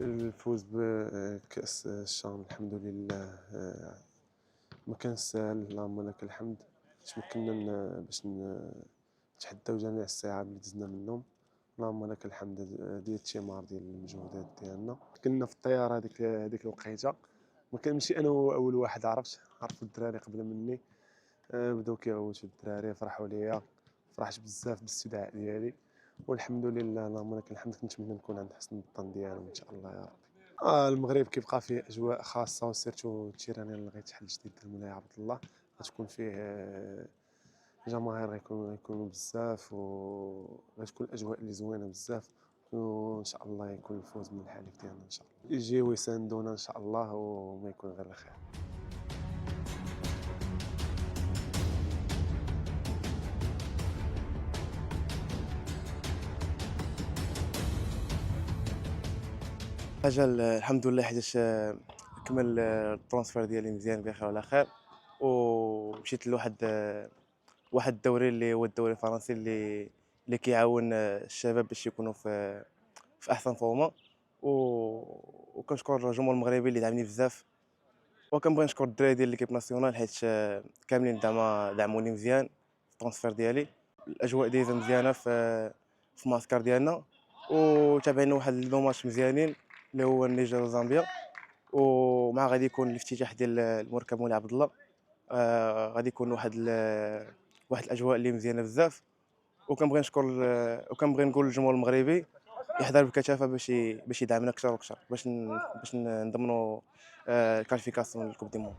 الفوز بكأس الشان الحمد لله ما كانش ساهل، اللهم لك الحمد. تمكنا باش نتحداو جميع الصعاب اللي دزنا منهم، اللهم لك الحمد. ديال الثمار ديال المجهودات ديالنا. كنا في الطياره هذيك الوقيته، ما كان ماشي انا هو اول واحد عرفوا الدراري قبل مني. بداو كيغوتوا الدراري، فرحوا ليا، فرحت بزاف بالاستدعاء ديالي، والحمد لله اللهم لك الحمد. كنتمنى نكون عند حسن الظن ديالهم ان شاء الله يا رب. المغرب كيبقى فيه اجواء خاصه، وسيرتو التيراني اللي غيتحل جديد ديال مولاي عبد الله، غتكون فيه جماهير، غيكونوا بزاف، وغتكون الاجواء اللي زوينه بزاف، وان شاء الله يكون الفوز من الحليف ديالنا ان شاء الله. يجيو يساندونا ان شاء الله، وما يكون غير الخير. حاجه الحمد لله، حيتاش كمل الترونسفير ديالي مزيان بخير وعلى خير، ومشيت لواحد الدوري اللي هو الدوري الفرنسي اللي كيعاون الشباب باش يكونوا في احسن فورما. وكنشكر الجمهور المغربي اللي دعمني بزاف، وكنبغي نشكر الدراري ديال ليكيب ناسيونال حيت كاملين دعموني مزيان في الترونسفير ديالي. الاجواء دايزه مزيانه في المعسكر ديالنا، وتابعنا واحد لو ماتش مزيانين اللي هو النيجر وزامبيا، ومع غادي يكون الافتتاح ديال المركب مولاي عبد الله. غادي يكون واحد الاجواء اللي مزيانه بزاف. وكنبغي نقول للجمهور المغربي يحضر بكثافه باش يدعمنا اكثر واكثر باش نضمنوا الكاليفيكاسيون للكوب دي موند.